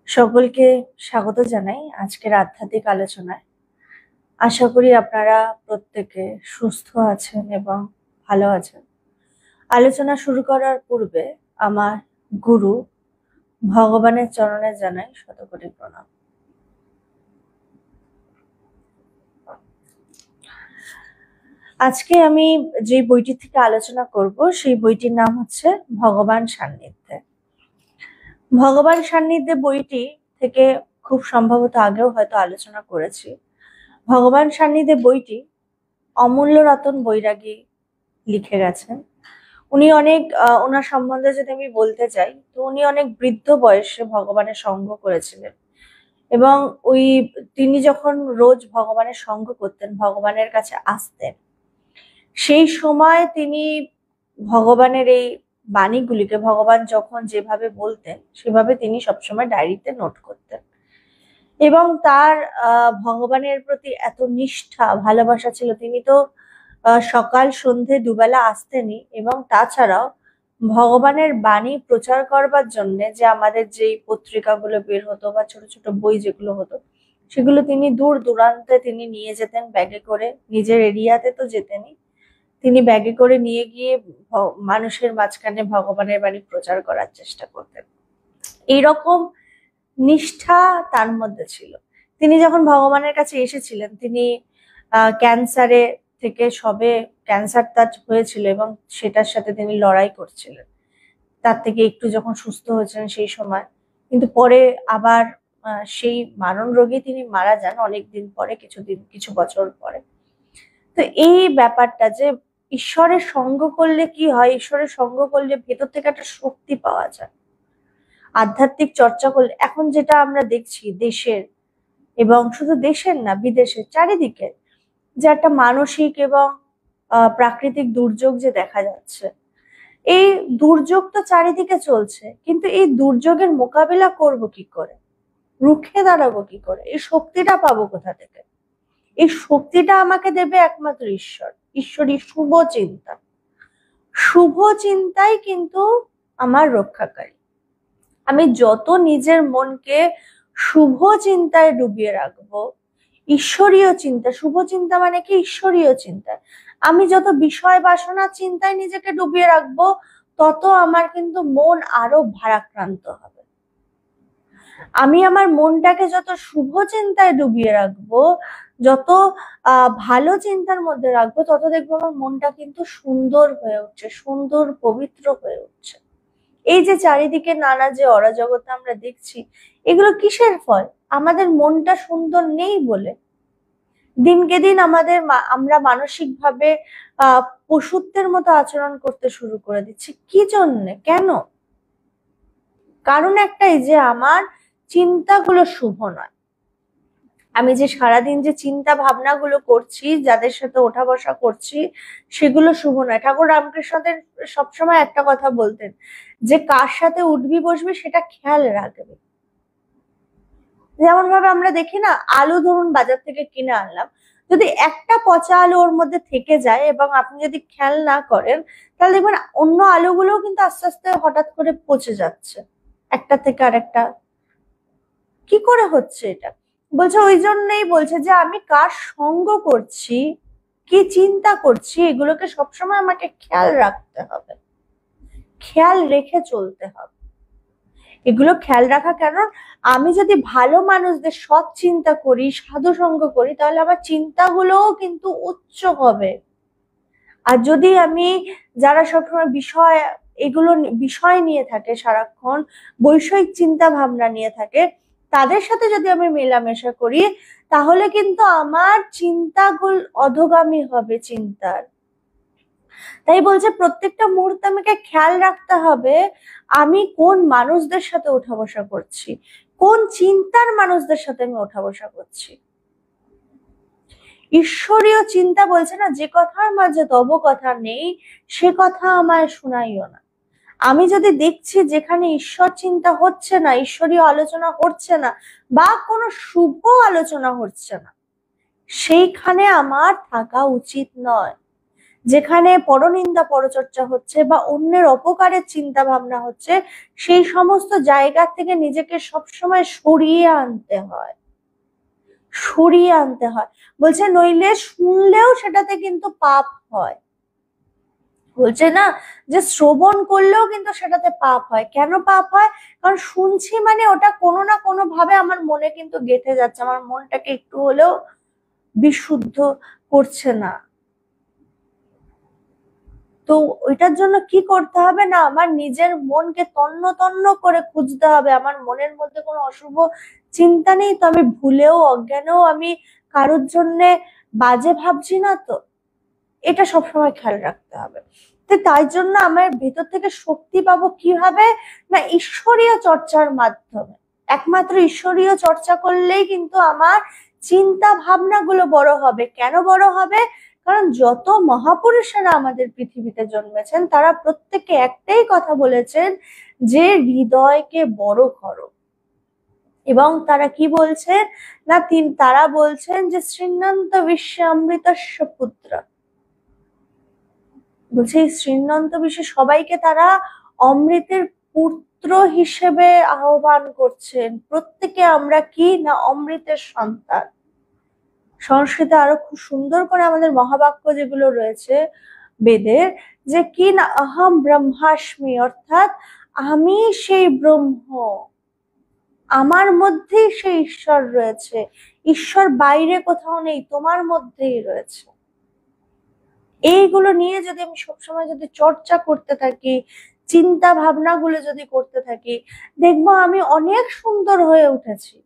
সকলকে স্বাগত জানাই আজকের আধ্যাত্মিক আলোচনায়। আশা করি আপনারা প্রত্যেকে সুস্থ আছেন এবং ভালো আছেন। আলোচনা শুরু করার পূর্বে আমার গুরু ভগবানের চরণে জানাই শতকোটি প্রণাম। আজকে আমি যে বইটি থেকে আলোচনা করব সেই বইটির নাম হচ্ছে ভগবান সান্নিধ্যে। ভগবান সান্নিধ্যে বইটি থেকে খুব সম্ভবত আগেও হয়তো আলোচনা করেছি। ভগবান সান্নিধ্যে বইটি অমূল্য রতন বৈরাগী লিখে গেছেন। উনি অনেক ওনার সম্বন্ধে যদি আমি বলতে চাই তো উনি অনেক বৃদ্ধ বয়সে ভগবানের সঙ্গ করেছিলেন এবং তিনি যখন রোজ ভগবানের সঙ্গ করতেন, ভগবানের কাছে আসতেন, সেই সময় তিনি ভগবানের এই বাণীগুলিকে ভগবান যখন যেভাবে বলতেন সেভাবে তিনি সবসময় ডায়েরিতে নোট করতেন এবং তার ভগবানের প্রতি এত নিষ্ঠা ভালোবাসা ছিল। তিনি তো সকাল সন্ধে দুবেলা আসতেনই এবং তাছাড়াও ভগবানের বাণী প্রচার করবার জন্য যে আমাদের যেই পত্রিকাগুলো বের হতো বা ছোট ছোট বই যেগুলো হতো সেগুলো তিনি দূর দূরান্তে তিনি নিয়ে যেতেন ব্যাগে করে। নিজের এরিয়াতে তো যেতেনই, তিনি ব্যাগে করে নিয়ে গিয়ে মানুষের মাঝখানে ভগবানের বাণী প্রচার করার চেষ্টা করতেন। এইরকম নিষ্ঠা তার মধ্যে ছিল। তিনি যখন ভগবানের কাছে এসেছিলেন, তিনি ক্যান্সারে থেকে সবে ক্যান্সার তার হয়েছিল এবং সেটার সাথে তিনি লড়াই করছিলেন। তার থেকে একটু যখন সুস্থ হয়েছিলেন সেই সময়, কিন্তু পরে আবার সেই মারণ রোগে তিনি মারা যান অনেকদিন পরে, কিছু বছর পরে। তো এই ব্যাপারটা যে ঈশ্বরের সঙ্গ করলে কি হয়, ঈশ্বরের সঙ্গ করলে ভেতর থেকে একটা শক্তি পাওয়া যায়। আধ্যাত্মিক চর্চা করলে এখন যেটা আমরা দেখছি দেশের এবং শুধু দেশের না বিদেশের চারিদিকে যে একটা মানসিক এবং প্রাকৃতিক দুর্যোগ যে দেখা যাচ্ছে, এই দুর্যোগ তো চারিদিকে চলছে, কিন্তু এই দুর্যোগের মোকাবিলা করব কি করে, রুখে দাঁড়াবো কি করে, এই শক্তিটা পাবো কোথা থেকে? এই শক্তিটা আমাকে দেবে একমাত্র ঈশ্বর। ঈশ্বরী শুভ চিন্তা, শুভ চিন্তাই কিন্তু আমার রক্ষাকারী। আমি যত নিজের মনকে শুভ চিন্তায় ডুবিয়ে রাখবো, ঈশ্বরীয় চিন্তা, শুভ চিন্তা মানে কি ঈশ্বরীয় চিন্তা, আমি যত বিষয় বাসনার চিন্তায় নিজেকে ডুবিয়ে রাখবো তত আমার কিন্তু মন আরো ভারাক্রান্ত হবে। আমি আমার মনটাকে যত শুভ চিন্তায় ডুবিয়ে রাখবো, যত ভালো চিন্তার মধ্যে রাখবো, তত দেখবো আমার মনটা কিন্তু সুন্দর হয়ে উঠছে, সুন্দর পবিত্র হয়ে উঠছে। এই যে চারিদিকে নানা যে অরাজকতা আমরা দেখছি, এগুলো কিসের ফল? আমাদের মনটা সুন্দর নেই বলে। দিনকে দিন আমরা মানসিকভাবে পশুত্বের মতো আচরণ করতে শুরু করে দিচ্ছি। কি জন্য, কেন? কারণ একটাই, যে আমার চিন্তাগুলো শুভ নয়। আমি যে সারাদিন যে চিন্তা ভাবনাগুলো করছি, যাদের সাথে ওঠা বসা করছি, সেগুলো শুভ নয়। ঠাকুর রামকৃষ্ণদেব সবসময় একটা কথা বলতেন, যে কার সাথে উঠবি বসবি সেটা খেয়াল রাখবে। যেমন ভাবে আমরা দেখি না, আলু ধরুন বাজার থেকে কিনে আনলাম, যদি একটা পচা আলু ওর মধ্যে থেকে যায় এবং আপনি যদি খেয়াল না করেন, তাহলে দেখবেন অন্য আলুগুলোও কিন্তু আস্তে আস্তে হঠাৎ করে পচে যাচ্ছে একটা থেকে আরেকটা। কি করে হচ্ছে এটা? বলছে ওই জন্যই বলছে যে আমি কার সঙ্গ করছি, কি চিন্তা করছি, এগুলোকে সবসময় আমাকে খেয়াল রাখতে হবে, খেয়াল রেখে চলতে হবে। এগুলো খেয়াল রাখা কেন? আমি যদি ভালো মানুষদের সৎ চিন্তা করি, সাধু সঙ্গ করি, তাহলে আমার চিন্তাগুলোও কিন্তু উচ্চ হবে। আর যদি আমি, যারা সবসময় এগুলো বিষয় নিয়ে থাকে, সারাক্ষণ বৈষয়িক চিন্তা ভাবনা নিয়ে থাকে, তাদের সাথে যদি আমি মেলামেশা করি, তাহলে কিন্তু আমার চিন্তাগুলো অধোগামী হবে চিন্তার। তাই বলছে প্রত্যেকটা মুহূর্তে আমাকে খেয়াল রাখতে হবে আমি কোন মানুষদের সাথে ওঠা বসা করছি, কোন চিন্তার মানুষদের সাথে আমি ওঠা বসা করছি। ঈশ্বরীয় চিন্তা বলছে না, যে কথার মাঝে তব কথা নেই সে কথা আমায় শোনাইও না। আমি যদি দেখছি যেখানে ঈশ্বর চিন্তা হচ্ছে না, ঈশ্বরীয় আলোচনা হচ্ছে না, বা কোনো শুভ আলোচনা হচ্ছে না, সেইখানে আমার থাকা উচিত নয়। যেখানে পরনিন্দা পরচর্চা হচ্ছে বা অন্যের অপকারের চিন্তা ভাবনা হচ্ছে, সেই সমস্ত জায়গা থেকে নিজেকে সবসময় সরিয়ে আনতে হয়, সরিয়ে আনতে হয়। বলছে নইলে শুনলেও সেটাতে কিন্তু পাপ হয়। বলছে না যে শ্রবণ করলেও কিন্তু সেটাতে পাপ হয়। কেন পাপ হয়? কারণ শুনছি মানে ওটা কোনো না কোনো ভাবে আমার মনে কিন্তু গেঁথে যাচ্ছে, আমার মনটাকে একটু হলেও বিশুদ্ধ করছে না। তো ওইটার জন্য কি করতে হবে না, আমার নিজের মনকে তন্ন তন্ন করে খুঁজতে হবে। আমার মনের মধ্যে কোনো অশুভ চিন্তা নেই তো, আমি ভুলেও অজ্ঞানেও আমি কারোর জন্য বাজে ভাবছি না তো, এটা সবসময় খেয়াল রাখতে হবে। তো তাই জন্য আমার ভেতর থেকে শক্তি পাবো কিভাবে না, ঈশ্বরীয় চর্চার মাধ্যমে। একমাত্র ঈশ্বরীয় চর্চা করলেই কিন্তু আমার চিন্তা ভাবনাগুলো বড় হবে। কেন বড় হবে? কারণ যত মহাপুরুষেরা আমাদের পৃথিবীতে জন্মেছেন তারা প্রত্যেকে একটাই কথা বলেছেন যে হৃদয়কে বড় করো। এবং তারা কি বলছেন না, তারা বলছেন যে শ্রীনন্ত বিশ্বে অমৃতস্য পুত্র। বলছে এই শ্রীনন্ত বিশ্বে সবাইকে তারা অমৃতের পুত্র হিসেবে আহ্বান করছেন। প্রত্যেকে আমরা কি না অমৃতের সন্তান। সংস্কৃতে আরো খুব সুন্দর করে আমাদের মহাবাক্য যেগুলো রয়েছে বেদের, যে কি না অহম ব্রহ্মাস্মি, অর্থাৎ আমি সেই ব্রহ্ম, আমার মধ্যেই সেই ঈশ্বর রয়েছে। ঈশ্বর বাইরে কোথাও নেই, তোমার মধ্যেই রয়েছে। এইগুলো নিয়ে যদি আমি সবসময় যদি চর্চা করতে থাকি, চিন্তা ভাবনা গুলো যদি করতে থাকি, দেখবো আমি অনেক সুন্দর হয়ে উঠেছি।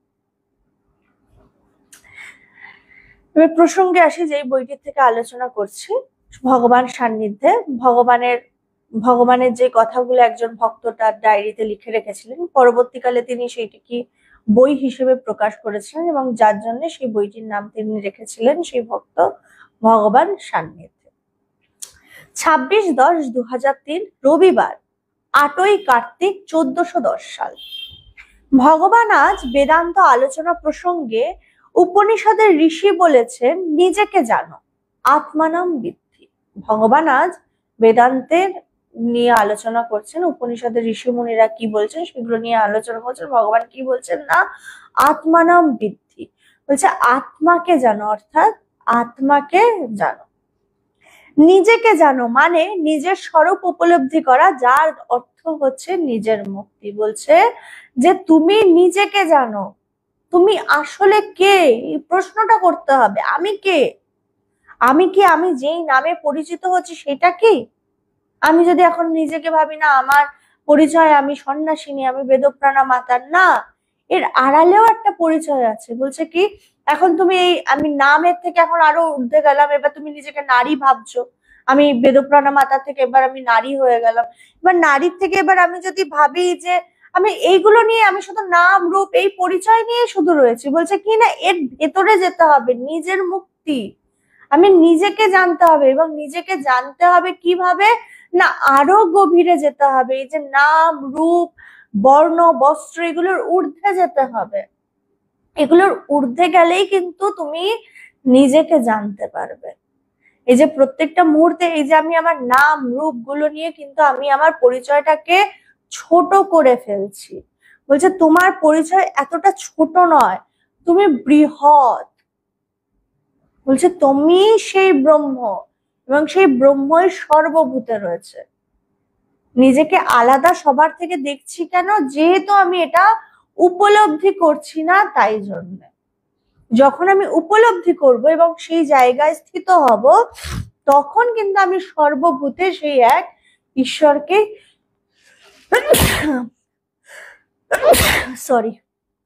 এবার প্রসঙ্গে আসি, যে বইটি থেকে আলোচনা করছি ভগবান সান্নিধ্যে। ভগবানের যে কথাগুলো একজন ভক্ত তার ডায়েরিতে লিখে রেখেছিলেন, পরবর্তীকালে তিনি সেইটিকে বই হিসেবে প্রকাশ করেছিলেন এবং যার জন্য সেই বইটির নাম তিনি রেখেছিলেন সেই ভক্ত ভগবান সান্নিধ্যে। 26/10/2003 রবিবার, 8ই কার্তিক 1410 সাল। ভগবান আজ বেদান্ত আলোচনা প্রসঙ্গে উপনিষদের ঋষি বলেছেন নিজেকে জানো, আত্মানাম বিদ্ধি। ভগবান আজ বেদান্তের নিয়ে আলোচনা করছেন, উপনিষদের ঋষি মুনিরা কি বলছেন সেগুলো নিয়ে আলোচনা করছেন। ভগবান কি বলছেন না, আত্মানাম বিদ্ধি। বলছে আত্মাকে জানো, অর্থাৎ আত্মাকে জানো। নিজেকে জানো মানে নিজের স্বরূপ উপলব্ধি করা, যার অর্থ হচ্ছে নিজের মুক্তি। বলছে যে তুমি নিজেকে জানো, তুমি আসলে কে, এই প্রশ্নটা করতে হবে। আমি কে? আমি কি আমি যেই নামে পরিচিত হচ্ছি সেটা কি? আমি যদি এখন নিজেকে ভাবি না আমার পরিচয় আমি সন্ন্যাসিনী, আমি বেদপ্রাণা মাতার, না, এর আড়ালেও একটা পরিচয় আছে। বলছে কি, এখন তুমি এই আমি নামের থেকে এখন আরো ঊর্ধ্বে গেলাম, এবার তুমি নিজেকে নারী ভাবছো। আমি বেদপ্রাণা মাতা থেকে এবার আমি নারী হয়ে গেলাম। এবার নারীর থেকে এবার আমি যদি ভাবি যে আমি এইগুলো নিয়ে, আমি শুধু নাম রূপ এই পরিচয় নিয়ে শুধু রয়েছি। বলছে কি না, এর ভেতরে যেতে হবে, নিজের মুক্তি। আমি নিজেকে জানতে হবে এবং নিজেকে জানতে হবে কিভাবে না, আরো গভীরে যেতে হবে। এই যে নাম রূপ বর্ণ বস্ত্র এগুলোর ঊর্ধ্বে যেতে হবে। এগুলোর ঊর্ধ্বে গেলেই কিন্তু তুমি নিজেকে জানতে পারবে। এই যে প্রত্যেকটা মুহূর্তে এই যে আমি আমার নাম রূপ গুলো নিয়ে কিন্তু আমি আমার পরিচয়টাকে ছোট করে ফেলছি। বলছে তোমার পরিচয় এতটা ছোট নয়, তুমি বৃহৎ। বলছে তুমি সেই ব্রহ্ম এবং সেই ব্রহ্মই সর্বভূতে রয়েছে। নিজেকে আলাদা সবার থেকে দেখছি কেন? যেহেতু আমি এটা উপলব্ধি করছি না, তাই জন্য। যখন আমি উপলব্ধি করব এবং সেই জায়গায় স্থিত হব, তখন কিন্তু আমি সর্বভূতে সেই এক ঈশ্বরকে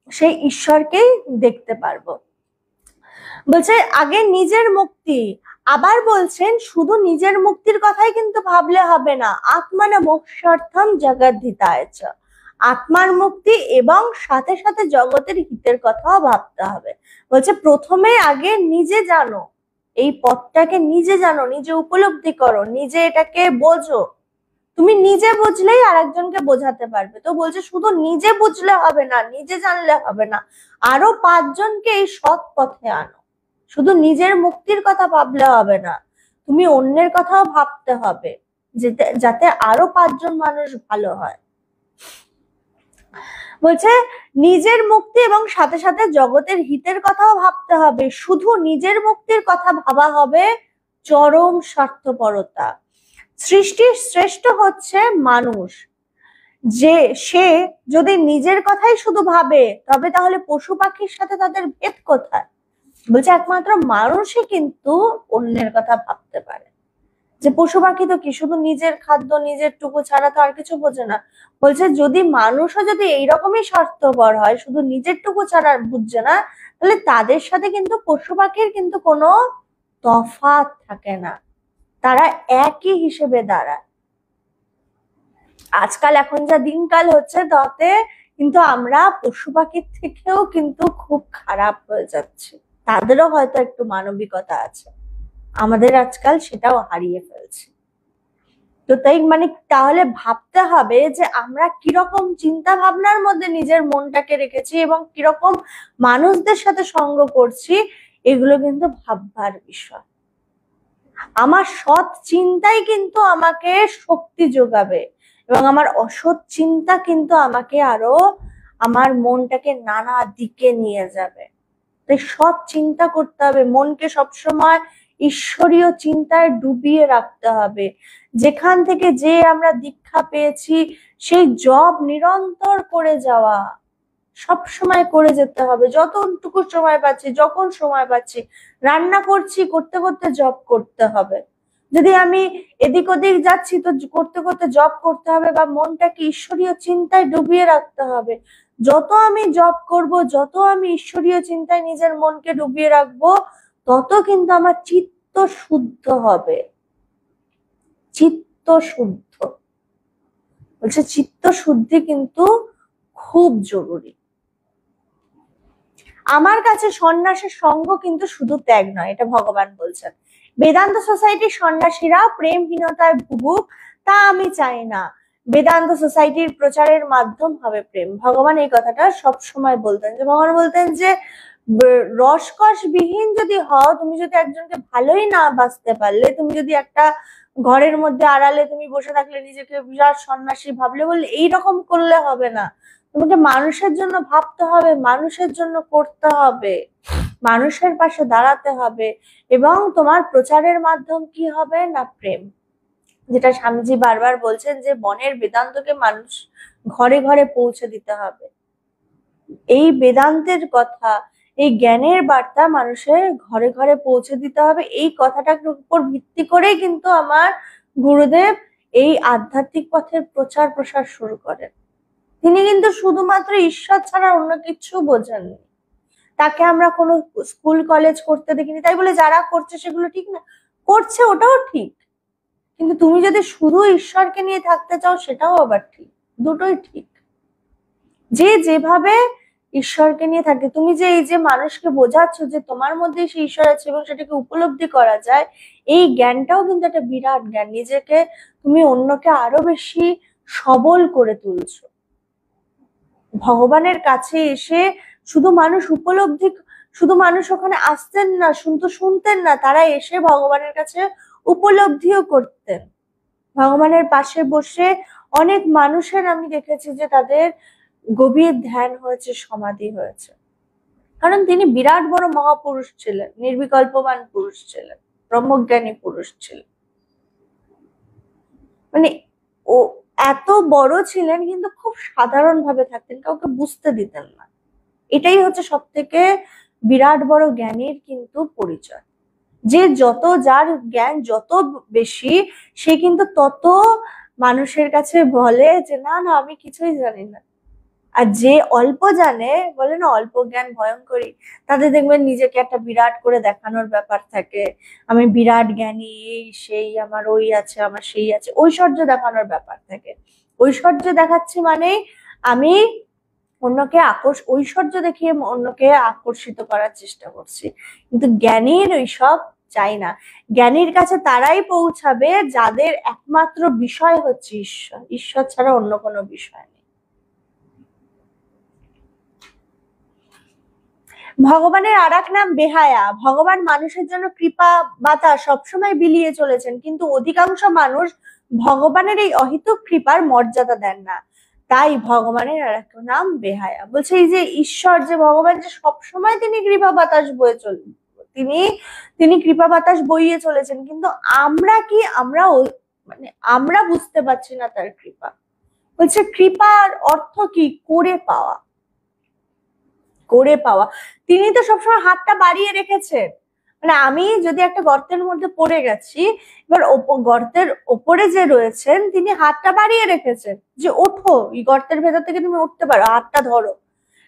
সেই ঈশ্বরকেই দেখতে পারবো। বলছে আগে নিজের মুক্তি, আবার বলছেন শুধু নিজের মুক্তির কথাই কিন্তু ভাবলে হবে না। আত্মানা মোক্ষার্থম জগদ্ধিতায় চ, আত্মার মুক্তি এবং সাথে সাথে জগতের হিতের কথাও ভাবতে হবে। বলছে প্রথমে আগে নিজে জানো, এই পথটাকে নিজে জানো, নিজে উপলব্ধি করো, নিজে এটাকে বোঝো। তুমি নিজে বুঝলেই আরেকজনকে বোঝাতে পারবে। তো বলছে শুধু নিজে বুঝলে হবে না, নিজে জানলে হবে না, আরো 5 জনকে এই সৎ পথে আনো। শুধু নিজের মুক্তির কথা ভাবলে হবে না, তুমি অন্যের কথাও ভাবতে হবে, যাতে আরো 5জন মানুষ ভালো হয়। বলছে নিজের মুক্তি এবং সাথে সাথে জগতের হিতের কথাও ভাবতে হবে। শুধু নিজের মুক্তির কথা ভাবা হবে চরম স্বার্থপরতা। সৃষ্টির শ্রেষ্ঠ হচ্ছে মানুষ, যে সে যদি নিজের কথাই শুধু ভাবে তবে তাহলে পশু পাখির সাথে তাদের ভেদ কোথায়? বলছে একমাত্র মানুষই কিন্তু অন্যের কথা ভাবতে পারে। যে পশু পাখি তো কি শুধু নিজের খাদ্য নিজের টুকু ছাড়া তো আর কিছু বোঝে না। বলছে যদি মানুষও যদি এইরকমই স্বার্থপর হয়, শুধু নিজের টুকু ছাড়া বুঝছে না, তাহলে তাদের সাথে কিন্তু পশু পাখির কিন্তু কোনো তফাৎ থাকে না, তারা একই হিসেবে দাঁড়ায়। আজকাল এখন যা দিনকাল হচ্ছে তাতে কিন্তু আমরা পশু পাখির থেকেও কিন্তু খুব খারাপ হয়ে যাচ্ছি। তাদেরও হয়তো একটু মানবিকতা আছে, আমাদের আজকাল সেটাও হারিয়ে ফেলছি। তো তাই তাহলে ভাবতে হবে যে আমরা কিরকম চিন্তা ভাবনার মধ্যে নিজের মনটাকে রেখেছি এবং কিরকম মানুষদের সাথে সঙ্গ করছি, এগুলো কিন্তু ভাববার বিষয়। আমার সৎ চিন্তাই কিন্তু আমাকে শক্তি যোগাবে এবং আমার অসৎ চিন্তা কিন্তু আমাকে আরো আমার মনটাকে নানা দিকে নিয়ে যাবে। তাই সৎ চিন্তা করতে হবে, মনকে সবসময় ঈশ্বরীয় চিন্তায় ডুবিয়ে রাখতে হবে। যেখান থেকে যে আমরা দীক্ষা পেয়েছি সেই জপ নিরন্তর করে যাওয়া, সব সময় করে যেতে হবে, যতটুকু সময় পাচ্ছি, যখন সময় পাচ্ছি। রান্না করছি, করতে করতে জপ করতে হবে। যদি আমি এদিক ওদিক যাচ্ছি তো করতে করতে জপ করতে হবে, বা মনটাকে ঈশ্বরীয় চিন্তায় ডুবিয়ে রাখতে হবে। যত আমি জপ করব, যত আমি ঈশ্বরীয় চিন্তায় নিজের মনকে ডুবিয়ে রাখবো, তত কিন্তু আমার চিত্ত শুদ্ধ হবে। চিত্ত শুদ্ধ বলছে, চিত্ত শুদ্ধি কিন্তু খুব জরুরি। আমার কাছে সন্ন্যাসের সঙ্গ কিন্তু শুধু ত্যাগ নয়, এটা ভগবান বলছেন। বেদান্ত সোসাইটির সন্ন্যাসীরা প্রেমহীনতায় ভুগুক তা আমি চাই না, বেদান্ত সোসাইটির প্রচারের মাধ্যম হবে প্রেম। ভগবান এই কথাটা সব সময় বলতেন, যে ভগবান বলতেন যে রসকস বিহীন যদি হও, তুমি যদি একজনকে ভালোই না বাঁচতে পারলে, তুমি যদি একটা ঘরের মধ্যে আড়ালে তুমি বসে থাকলে নিজেকে বিরাট সন্ন্যাসী ভাবলে, বললে এইরকম করলে হবে না। তোমাকে মানুষের জন্য ভাবতে হবে, মানুষের জন্য করতে হবে, মানুষের পাশে দাঁড়াতে হবে, এবং তোমার প্রচারের মাধ্যম কি হবে না প্রেম। যেটা স্বামীজি বারবার বলছেন যে বনের বেদান্তকে মানুষ ঘরে ঘরে পৌঁছে দিতে হবে। এই বেদান্তের কথা, এই জ্ঞানের বার্তা মানুষের ঘরে ঘরে পৌঁছে দিতে হবে। এই কথাটার উপর ভিত্তি করেই কিন্তু আমার গুরুদেব এই আধ্যাত্মিক পথের প্রচার প্রসার শুরু করেন। তিনি কিন্তু শুধুমাত্র ঈশ্বর ছাড়া অন্য কিছু বোঝেননি। তাকে আমরা কোনো স্কুল কলেজ করতে দেখিনি, তাই বলে যারা করছে সেগুলো ঠিক না, করছে ওটাও ঠিক, কিন্তু তুমি যদি শুধু ঈশ্বরকে নিয়ে থাকতে চাও সেটাও আবার ঠিক, দুটোই ঠিক। যে যেভাবে ঈশ্বরকে নিয়ে থাকে, তুমি যে এই যে মানুষকে বোঝাচ্ছ যে তোমার মধ্যে সেই ঈশ্বর আছে এবং সেটাকে উপলব্ধি করা যায়, এই জ্ঞানটাও কিন্তু একটা বিরাট জ্ঞান। নিজেকে তুমি অন্যকে আরো বেশি সবল করে তুলছো। ভগবানের কাছে এসে শুধু মানুষ ওখানে আসতেন না, শুনতেন না, তারা এসে ভগবানের কাছে উপলব্ধিও করতেন। ভগবানের পাশে বসে অনেক মানুষের আমি দেখেছি যে তাদের গভীর ধ্যান হয়েছে, সমাধি হয়েছে, কারণ তিনি বিরাট বড় মহাপুরুষ ছিলেন, নির্বিকল্পবান পুরুষ ছিলেন, ব্রহ্মজ্ঞানী পুরুষ ছিলেন। ও এত বড় ছিলেন কিন্তু খুব সাধারণ ভাবে থাকতেন, কাউকে বুঝতে দিতেন না। এটাই হচ্ছে সব থেকে বিরাট বড় জ্ঞানীর কিন্তু পরিচয়। যে যার জ্ঞান যত বেশি, সে কিন্তু তত মানুষের কাছে বলে যে না না আমি কিছুই জানি না। আর যে অল্প জানে, বলে না অল্প জ্ঞান ভয়ঙ্করী, তাদের দেখবেন নিজেকে একটা বিরাট করে দেখানোর ব্যাপার থাকে। আমি বিরাট জ্ঞানী, এই সেই, আমার ওই আছে, আমার সেই আছে, ঐশ্বর্য দেখানোর ব্যাপার থাকে। ঐশ্বর্য দেখাচ্ছি মানে আমি অন্যকে ঐশ্বর্য দেখিয়ে অন্যকে আকর্ষিত করার চেষ্টা করছি, কিন্তু জ্ঞানীর ওইসব চাই না। জ্ঞানীর কাছে তারাই পৌঁছাবে যাদের একমাত্র বিষয় হচ্ছে ঈশ্বর, ঈশ্বর ছাড়া অন্য কোনো বিষয় নেই। ভগবানের আর এক নাম বেহায়া। ভগবান মানুষের জন্য কৃপা বাতাস সবসময় বিলিয়ে চলেছেন, কিন্তু অধিকাংশ মানুষ ভগবানের এই অহেতুক কৃপার মর্যাদা দেন না, তাই ভগবানের আর এক নাম বেহায়া। বলছে এই যে ঈশ্বর, যে ভগবান, যে সবসময় তিনি কৃপা বাতাস বয়ে তিনি তিনি কৃপা বাতাস বইয়ে চলেছেন, কিন্তু আমরা কি, মানে আমরা বুঝতে পারছি না তার কৃপা। বলছে কৃপার অর্থ কি? করে পাওয়া, করে পাওয়া। তিনি তো সবসময় হাতটা বাড়িয়ে রেখেছেন। মানে আমি যদি একটা গর্তের মধ্যে পড়ে গেছি, এবার গর্তের ওপরে যে রয়েছেন তিনি হাতটা বাড়িয়ে রেখেছেন যে ওঠো, এই গর্তের ভেতর থেকে তুমি উঠতে পারো, হাতটা ধরো।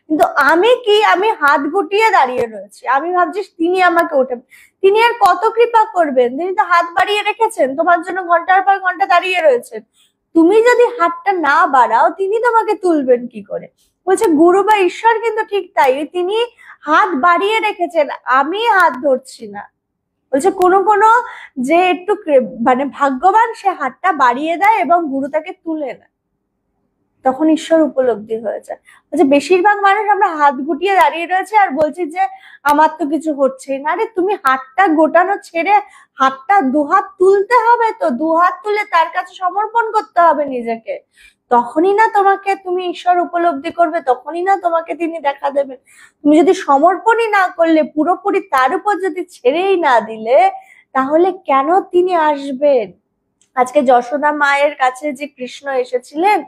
কিন্তু আমি কি, আমি হাত গুটিয়ে দাঁড়িয়ে রয়েছি, আমি ভাবছি তিনি আমাকে ওঠে। তিনি আর কত কৃপা করবেন? তিনি তো হাত বাড়িয়ে রেখেছেন, তোমার জন্য ঘন্টার পর ঘন্টা দাঁড়িয়ে রয়েছেন। তুমি যদি হাতটা না বাড়াও, তিনি তোমাকে তুলবেন কি করে? বলছে গুরু বা ঈশ্বর কিন্তু ঠিক তাই, তিনি হাত বাড়িয়ে রেখেছেন, আমি হাত ধরছি না। বলছে কোনো কোনো যে একটু মানে ভাগ্যবান, সে হাতটা বাড়িয়ে দেয় এবং গুরু তাকে তুলে নেয়, তখন ঈশ্বর উপলব্ধি হয়ে যায়। বলছে বেশিরভাগ মানুষ আমরা হাত গুটিয়ে দাঁড়িয়ে রয়েছে আর বলছি যে আমার তো কিছু হচ্ছেই না। আরে তুমি হাতটা গোটানো ছেড়ে হাতটা দুহাত তুলতে হবে, তো দুহাত তুলে তার কাছে সমর্পণ করতে হবে নিজেকে, তখনই না তোমাকে, তুমি ঈশ্বর উপলব্ধি করবে, তখনই না তোমাকে তিনি দেখা দেবেন। তুমি যদি সমর্পণই না করলে, পুরোপুরি তার উপর যদি ছেড়েই না দিলে, তাহলে কেন তিনি আসবেন? আজকে যশোদা মায়ের কাছে যে কৃষ্ণ এসেছিলেন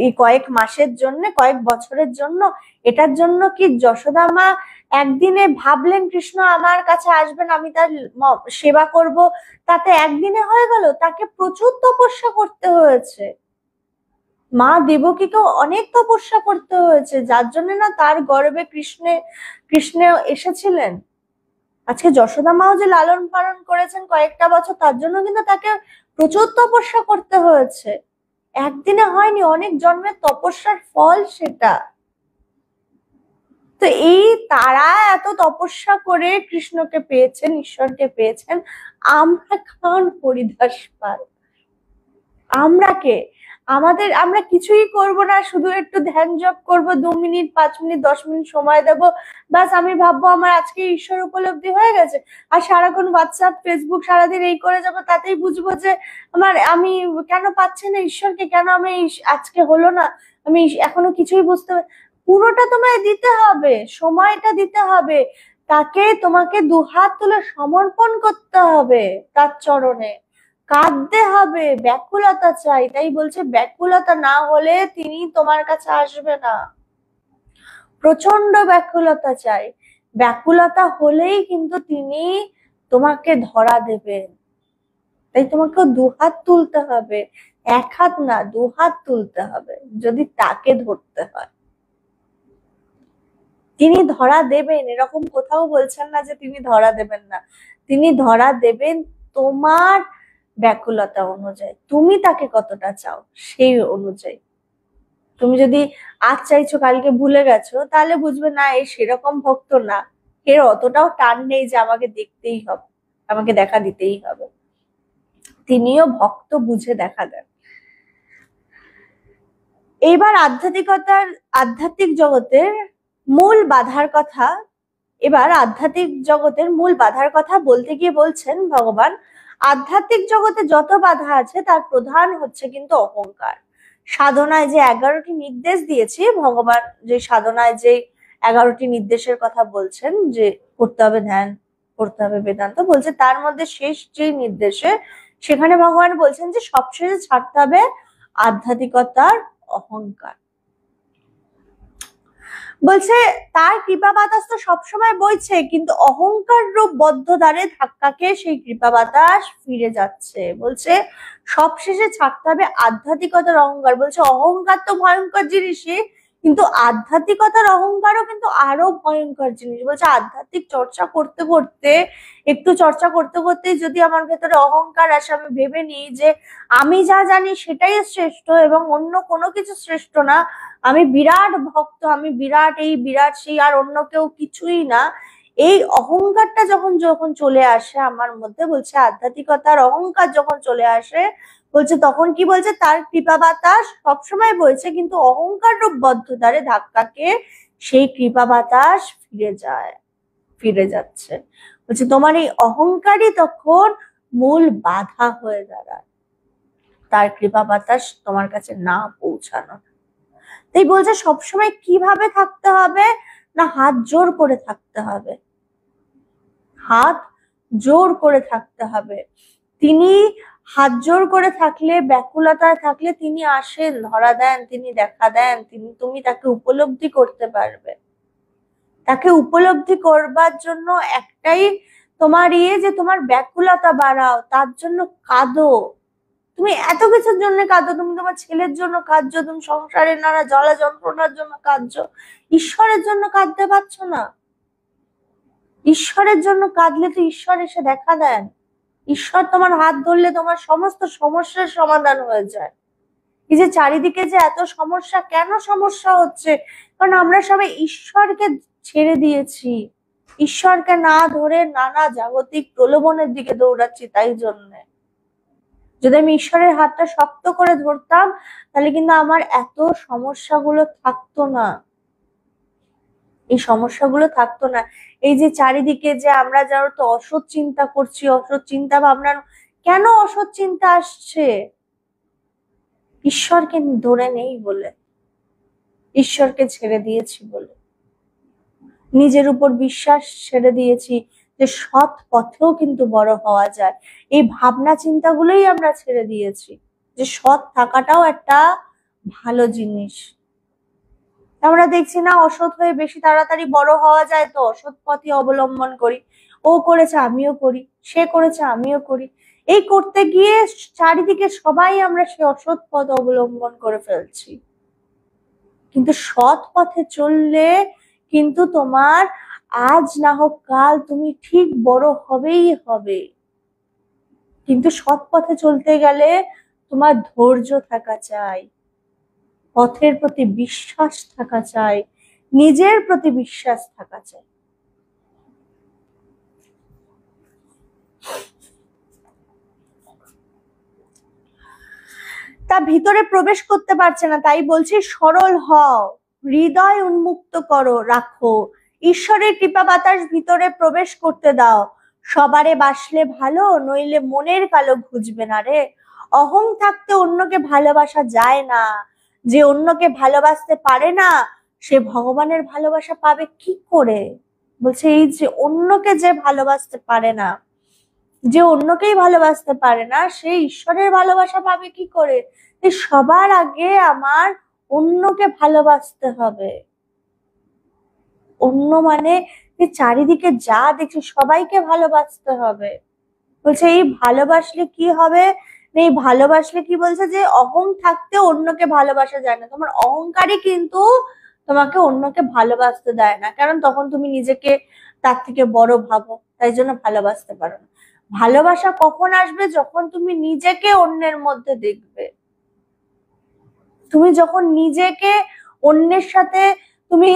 এই কয়েক মাসের জন্য, কয়েক বছরের জন্য, এটার জন্য কি যশোদা মা একদিনে ভাবলেন কৃষ্ণ আমার কাছে আসবেন, আমি তার সেবা করব, তাতে একদিনে হয়ে গেল? তাকে প্রচুর তপস্যা করতে হয়েছে। মা দেবকীকেও অনেক তপস্যা করতে হয়েছে, যার জন্য না তার গর্ভে কৃষ্ণ এসেছিলেন। আজকে যশোদা মাও যে লালন পালন করেছেন কয়েকটা বছর, তার জন্য কিন্তু তাকে প্রচুর তপস্যা করতে হয়েছে, একদিনে হয়নি, অনেক জন্মের তপস্যার ফল সেটা। তো এই তারা এত তপস্যা করে কৃষ্ণকে পেয়েছেন, ঈশ্বরকে পেয়েছেন, আমরা খান হরিদাস পাল। আমরা কে? আমরা কিছুই করব না, শুধু একটু ধ্যান জপ করব, 2 মিনিট 5 মিনিট 10 মিনিট সময় দেব, বাস আমি ভাববো আমার আজকে ঈশ্বর উপলব্ধি হয়ে গেছে। আর সারাক্ষণ হোয়াটসঅ্যাপ ফেসবুক সারাদিন এই করে যাবো, তাতেই বুঝবো যে আমি কেন পাচ্ছি না ঈশ্বরকে, কেন আমি আজকে হলো না, আমি এখনো কিছুই বুঝতে। পুরোটা তোমায় দিতে হবে, সময়টা দিতে হবে, তাকে তোমাকে দুহাত তুলে সমর্পণ করতে হবে তার চরণে, কাঁদতে হবে, ব্যাকুলতা চাই। তাই বলছে ব্যাকুলতা না হলে তিনি তোমার কাছে আসবে না, প্রচন্ড ব্যাকুলতা চাই, ব্যাকুলতা হলেই কিন্তু তিনি তোমাকে ধরা দেবেন। তাই তোমাকে দুহাত তুলতে হবে, এক হাত না, দুহাত তুলতে হবে যদি তাকে ধরতে হয়। তিনি ধরা দেবেন, এরকম কোথাও বলছেন না যে তিনি ধরা দেবেন না, তিনি ধরা দেবেন তোমার ব্যাকুলতা অনুযায়ী, তুমি তাকে কতটা চাও সেই অনুযায়ী। তুমি যদি আজ চাইছো কালকে ভুলে গেছো, তাহলে বুঝবে না এই সেরকম ভক্ত না, এর অতটাও টান নেই যে আমাকে দেখতেই হবে, আমাকে দেখা দিতেই হবে। তিনিও ভক্ত বুঝে দেখা দেন। এইবার আধ্যাত্মিক জগতের মূল বাধার কথা, বলতে গিয়ে বলছেন ভগবান, আধ্যাত্মিক জগতে যত বাধা আছে তার প্রধান হচ্ছে কিন্তু অহংকার। সাধনায় যে 11টি নির্দেশ দিয়েছি ভগবান, যে সাধনায় যে 11টি নির্দেশের কথা বলছেন, যে করতে হবে ধ্যান, করতে হবে বেদান্ত, বলছে তার মধ্যে শেষ যে নির্দেশে, সেখানে ভগবান বলছেন যে সবশেষে ছাড়তে হবে আধ্যাত্মিকতার অহংকার। বলছে তার কৃপা বাতাস তো সবসময় বইছে, কিন্তু অহংকার রূপ বদ্ধ দ্বারে ধাক্কা খেয়ে সেই কৃপা বাতাস ফিরে যাচ্ছে। বলছে সবশেষে ছাড়তে হবে আধ্যাত্মিকতার অহংকার। বলছে অহংকার তো ভয়ঙ্কর জিনিসই, কিন্তু আধ্যাত্মিকতার অহংকারও কিন্তু আরো ভয়ঙ্কর জিনিস। বলছে আধ্যাত্মিক চর্চা করতে করতে, একটু চর্চা করতে করতে যদি আমার ভেতরে অহংকার আসে, আমি ভেবে নিই যে আমি যা জানি সেটাই শ্রেষ্ঠ এবং অন্য কোনো কিছু শ্রেষ্ঠ না, আমি বিরাট ভক্ত, আমি বিরাট এই বিরাট সেই, আর অন্য কেউ কিছুই না, এই অহংকারটা যখন চলে আসে আমার মধ্যে, বলছে আধ্যাত্মিকতার অহংকার যখন চলে আসে, বলছে তখন কি বলছে তার কৃপা বাতাস সবসময় বলছে, কিন্তু অহংকার রূপ বদ্ধ দ্বারে ধাক্কা খেয়ে সেই কৃপা বাতাস ফিরে যাচ্ছে। বলছে তোমার এই অহংকারই তখন মূল বাধা হয়ে দাঁড়ায়, তার কৃপা বাতাস তোমার কাছে না পৌঁছানো। তাই বলছে সবসময় কিভাবে থাকতে হবে না, হাত জোর করে থাকতে হবে, হাত জোর করে থাকতে হবে। তিনি হাত জোর করে থাকলে, ব্যাকুলতায় থাকলে তিনি আসেন, ধরা দেন, তিনি দেখা দেন, তুমি তাকে উপলব্ধি করতে পারবে। তাকে উপলব্ধি করবার জন্য একটাই তোমার যে তোমার ব্যাকুলতা বাড়াও, তার জন্য কাঁদো। তুমি এত কিছুর জন্য কাঁদো, তুমি তোমার ছেলের জন্য কাঁদছো, তুমি সংসারের নানা জ্বালা যন্ত্রণার জন্য কাঁদছো, ঈশ্বরের জন্য কাঁদতে পারছো না? ঈশ্বরের জন্য কাঁদলে তো ঈশ্বর এসে দেখা দেন, ঈশ্বর তোমার হাত ধরলে তোমার সমস্ত সমস্যার সমাধান হয়ে যায়। এই যে চারিদিকে যে এত সমস্যা, কেন সমস্যা হচ্ছে? কারণ আমরা সবাই ঈশ্বরকে ছেড়ে দিয়েছি, ঈশ্বরকে না ধরে নানা জাগতিক প্রলোভনের দিকে দৌড়াচ্ছি। তাই জন্য যদি আমি ঈশ্বরের হাতটা শক্ত করে ধরতাম, তাহলে কিন্তু আমার এত সমস্যাগুলো থাকতো না, এই সমস্যাগুলো থাকতো না। এই যে চারিদিকে যে আমরা যারা তো অসৎ চিন্তা করছি, অসৎ চিন্তা ভাবনা, কেন অসৎ চিন্তা আসছে? ঈশ্বরকে ধরে নেই বলে, ঈশ্বরকে ছেড়ে দিয়েছি বলে, নিজের উপর বিশ্বাস ছেড়ে দিয়েছি যে সৎ পথেও কিন্তু বড় হওয়া যায়। এই ভাবনা চিন্তাগুলোই আমরা ছেড়ে দিয়েছি যে সৎ থাকাটাও একটা ভালো জিনিস। আমরা দেখছি না, অসৎ হয়ে বেশি তাড়াতাড়ি বড় হওয়া যায়, তো অসৎ পথই অবলম্বন করি। ও করেছে আমিও করি, সে করেছে আমিও করি, এই করতে গিয়ে চারিদিকে সবাই আমরা সে অসৎ পথ অবলম্বন করে ফেলছি। কিন্তু সৎ পথে চললে কিন্তু তোমার আজ না হোক কাল তুমি ঠিক বড় হবেই হবে। কিন্তু সৎ পথে চলতে গেলে তোমার ধৈর্য থাকা চাই, পথের প্রতি বিশ্বাস থাকা চাই, নিজের প্রতি বিশ্বাস থাকা চাই। তা ভিতরে প্রবেশ করতে পারছে না, তাই বলছি সরল হও, হৃদয় উন্মুক্ত করো, রাখো, ঈশ্বরের কৃপা বাতাস ভিতরে প্রবেশ করতে দাও। সবারে বাসলে ভালো, নইলে মনের কালো ঘুচবে না রে। অহং থাকতে অন্যকে ভালোবাসা যায় না, যে অন্যকে ভালোবাসতে পারে না সে ভগবানের ভালোবাসা পাবে কি করে? বলছে এই যে অন্যকে যে ভালোবাসতে পারে না, যে অন্যকেই ভালোবাসতে পারে না, সে ঈশ্বরের ভালোবাসা পাবে কি করে? সবার আগে আমার অন্যকে ভালোবাসতে হবে। অন্য মানে চারিদিকে যা দেখছি সবাইকে ভালোবাসতে হবে। বলছে এই ভালোবাসলে কি হবে, এই ভালোবাসলে কি বলছে যে অহং থাকতে অন্যকে ভালোবাসা যায় না। তোমার অহংকারই কিন্তু তোমাকে অন্যকে ভালোবাসতে দেয় না, কারণ তখন তুমি নিজেকে তার থেকে বড় ভাবো, তাই জন্য ভালোবাসতে পারো না। ভালোবাসা কখন আসবে? যখন তুমি নিজেকে অন্যের মধ্যে দেখবে। তুমি যখন নিজেকে অন্যের সাথে, তুমি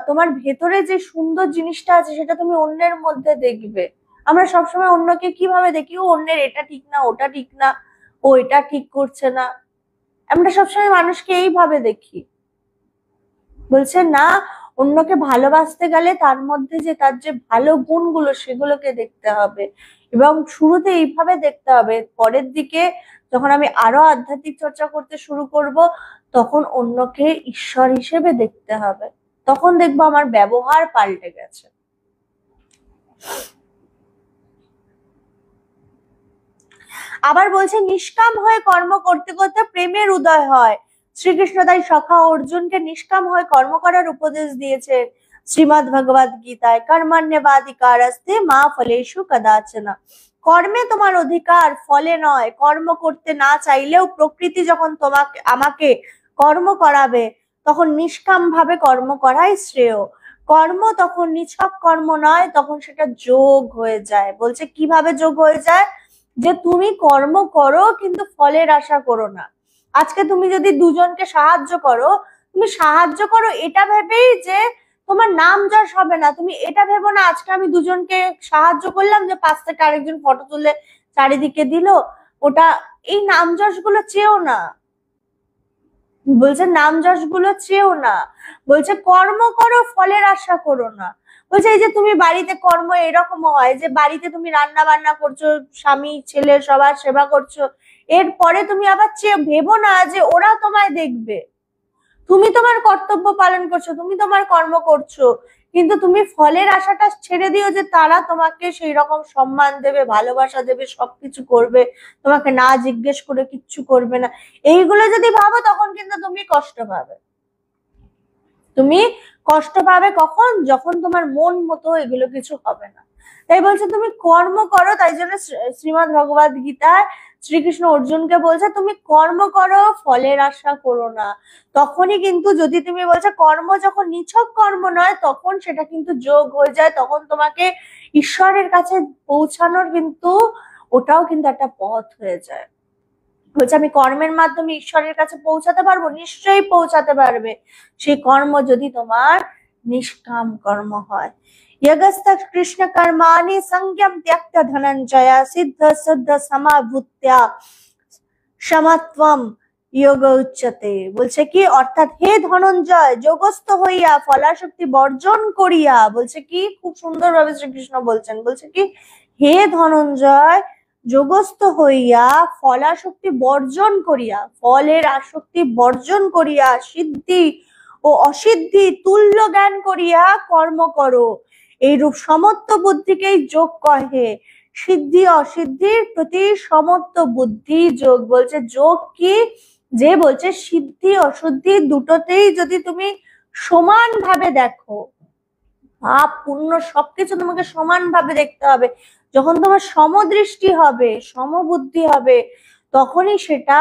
তোমার ভেতরে যে সুন্দর জিনিসটা আছে সেটা তুমি অন্যের মধ্যে দেখবে। আমরা সবসময় অন্যকে কিভাবে দেখি? ও অন্যের এটা ঠিক না, ওটা ঠিক না, ও এটা ঠিক করছে না। আমরা সবসময় মানুষকে এইভাবে দেখি। বলছে না, অন্যকে ভালোবাসতে গেলে তার মধ্যে যে তার যে ভালো গুণগুলো সেগুলোকে দেখতে হবে, এবং শুরুতে এইভাবে দেখতে হবে। পরের দিকে যখন আমি আরো আধ্যাত্মিক চর্চা করতে শুরু করব, তখন অন্যকে ঈশ্বর হিসেবে দেখতে হবে, তখন দেখবো আমার ব্যবহার পাল্টে গেছে। আবার বলছে নিষ্কাম হয়ে কর্ম করতে করতে প্রেমের উদয় হয়। শ্রীকৃষ্ণ তাই সখা অর্জুনকে নিষ্কাম হয়ে কর্ম করার উপদেশ দিয়েছেন শ্রীমদ ভগবদ গীতায়। কর্মণ্যেবাধিকারস্তে মা ফলেষু কদাচন। কর্মে তোমার অধিকার, ফলে নয়। কর্ম করতে না চাইলেও প্রকৃতি যখন আমাকে কর্ম করাবে, তখন নিষ্কাম ভাবে কর্ম করাই শ্রেয়। কর্ম তখন নিছক কর্ম নয়, তখন সেটা যোগ হয়ে যায়। বলছে কিভাবে যোগ হয়ে যায়? যে তুমি কর্ম করো কিন্তু ফলের আশা করো না। আজকে তুমি যদি দুজনকে সাহায্য করো, তুমি সাহায্য করো এটা ভেবেই যে তোমার নাম যশ হবে না। তুমি এটা ভেবো না আজকে আমি দুজনকে সাহায্য করলাম, যে পাশ থেকে আরেকজন ফটো তুলে চারিদিকে দিল, ওটা এই নাম যশ গুলো চেয়েও না। বলছে নাম যশ গুলো চেয়েও না, বলছে কর্ম করো ফলের আশা করো না। বলছে এই যে তুমি বাড়িতে কর্ম এরকম হয় যে বাড়িতে তুমি রান্না বান্না করছো, স্বামী ছেলে সবার সেবা করছো, এরপরে তুমি আবার ভেবো না যে ওরা তোমায় দেখবে। তুমি তোমার কর্তব্য পালন করছো, তুমি তোমার কর্ম করছো, কিন্তু তুমি ফলের আশাটা ছেড়ে দিও যে তারা তোমাকে সেই রকম সম্মান দেবে, ভালোবাসা দেবে, সবকিছু করবে, তোমাকে না জিজ্ঞেস করে কিচ্ছু করবে না। এইগুলো যদি ভাবো তখন কিন্তু তুমি কষ্ট পাবে। তুমি কষ্ট পাবে কখন? যখন তোমার মন মতো এগুলো কিছু হবে না। তাই বলছে তুমি কর্ম করো। তাই জন্য শ্রীমদ্ ভগবদ গীতায় শ্রীকৃষ্ণ অর্জুনকে বলছে তুমি কর্ম করো ফলের আশা করো না। তখনই কিন্তু যদি তুমি বলছো কর্ম যখন নিছক কর্ম নয় তখন সেটা কিন্তু যোগ হয়ে যায়, তখন তোমাকে ঈশ্বরের কাছে পৌঁছানোর কিন্তু ওটাও কিন্তু একটা পথ হয়ে যায়। বলছে আমি কর্মের মাধ্যমে ঈশ্বরের কাছে পৌঁছাতে পারবো, নিশ্চয়ই পৌঁছাতে পারবে সেই কর্ম যদি তোমার নিষ্কাম কর্ম হয়। यगस्थ कृष्ण कर्माणि संज्ञम त्यक्त धनंजय सिद्ध सिद्ध समाभूत्या समत्वम যোগ উচ্চতে। বলছে কি অর্থাৎ হে ধনঞ্জয় যোগস্থ হইয়া ফলাশক্তি বর্জন করিয়া, বলছে কি খুব সুন্দর ভাবে শ্রীকৃষ্ণ বলছেন, বলছে কি হে ধনঞ্জয় যোগস্থ হইয়া ফলাশক্তি বর্জন করিয়া, ফলের আসক্তি বর্জন করিয়া সিদ্ধি ও অসিদ্ধি তুল্য জ্ঞান করিয়া কর্ম করো। এইরূপ সমত্ব বুদ্ধিকেই যোগ কহে। সিদ্ধি অসিদ্ধির প্রতি সমত্ব বুদ্ধি যোগ। বলছে যোগ কি? যে বলছে সিদ্ধি অশুদ্ধি দুটোতেই যদি তুমি সমান ভাবে দেখো, পাপ পুণ্য সবকিছু তোমাকে সমান ভাবে দেখতে হবে। যখন তোমার সমদৃষ্টি হবে, সমবুদ্ধি হবে, তখনই সেটা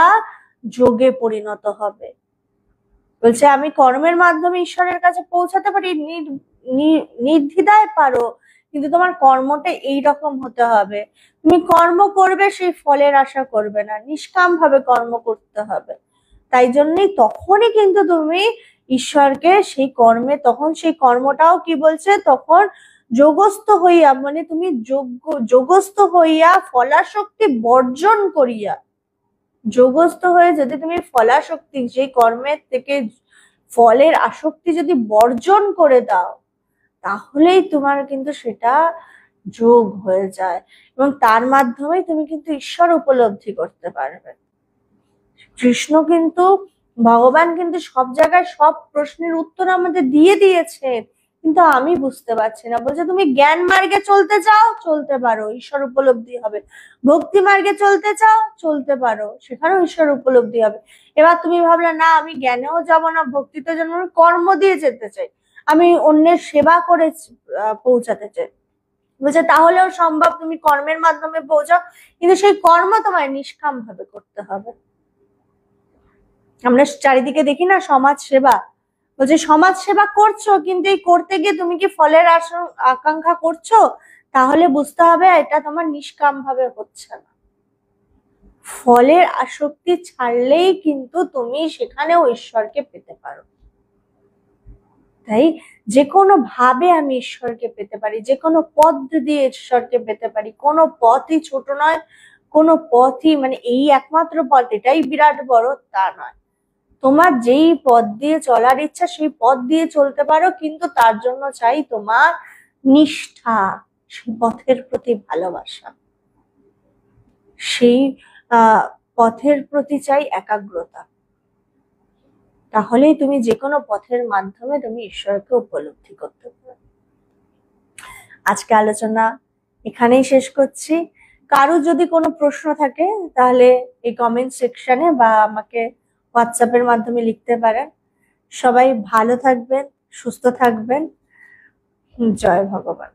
যোগে পরিণত হবে। বলছে আমি কর্মের মাধ্যমে ঈশ্বরের কাছে পৌঁছাতে পারি, নির্দ্বিধায় পারো, কিন্তু তোমার কর্মটা এইরকম হতে হবে। তুমি কর্ম করবে সেই ফলের আশা করবে না, নিষ্কাম ভাবে কর্ম করতে হবে। তাই জন্যই তখনই কিন্তু তুমি ঈশ্বরকে সেই কর্মে, তখন সেই কর্মটাও কি বলছে তখন যোগস্থ হইয়া, মানে তুমি যোগস্থ হইয়া ফলাশক্তি বর্জন করিয়া, যোগস্থ হয়ে যদি তুমি ফলাশক্তি সেই কর্মের থেকে ফলের আসক্তি যদি বর্জন করে দাও, তাহলেই তোমার কিন্তু সেটা যোগ হয়ে যায় এবং তার মাধ্যমে তুমি কিন্তু ঈশ্বর উপলব্ধি করতে পারবে। কৃষ্ণ কিন্তু, ভগবান কিন্তু সব জায়গায় সব প্রশ্নের উত্তর আমাদের দিয়ে দিয়েছে, কিন্তু আমি বুঝতে পারছি না। বলছে তুমি জ্ঞান মার্গে চলতে চাও, চলতে পারো, ঈশ্বর উপলব্ধি হবে। ভক্তি মার্গে চলতে চাও, চলতে পারো, সেখানেও ঈশ্বর উপলব্ধি হবে। এবার তুমি ভাবলে না আমি জ্ঞানেও যাব না, ভক্তিতে যাব না, কর্ম দিয়ে যেতে চাই, আমি অন্যের সেবা করে পৌঁছাতে চাই। বলছে তাহলেও সম্ভব, তুমি কর্মের মাধ্যমে পৌঁছাও, কিন্তু সেই কর্ম তোমায় নিষ্কাম ভাবে করতে হবে। আমরা চারিদিকে দেখি না সমাজ সেবা, বলছে সমাজ সেবা করছো কিন্তু এই করতে গিয়ে তুমি কি ফলের আকাঙ্ক্ষা করছো, তাহলে বুঝতে হবে এটা তোমার নিষ্কাম ভাবে হচ্ছে না। ফলের আসক্তি ছাড়লেই কিন্তু তুমি সেখানেও ঈশ্বরকে পেতে পারো। তাই যে কোনো ভাবে আমি ঈশ্বরকে পেতে পারি, যে কোনো পথ দিয়ে ঈশ্বরকে পেতে পারি, কোনো পথই ছোট নয়, কোনো পথই মানে এই একমাত্র পথ এটাই বিরাট বড় তা নয়। তোমার যেই পথ দিয়ে চলার ইচ্ছা সেই পথ দিয়ে চলতে পারো, কিন্তু তার জন্য চাই তোমার নিষ্ঠা, সেই পথের প্রতি ভালোবাসা, সেই পথের প্রতি চাই একাগ্রতা। তাহলেই তুমি যে কোনো পথের মাধ্যমে তুমি ঈশ্বরকে উপলব্ধি করতে পারো। আজকে আলোচনা এখানেই শেষ করছি। কারো যদি কোনো প্রশ্ন থাকে তাহলে এই কমেন্ট সেকশনে বা আমাকে হোয়াটসঅ্যাপের মাধ্যমে লিখতে পারেন। সবাই ভালো থাকবেন, সুস্থ থাকবেন। জয় ভগবান।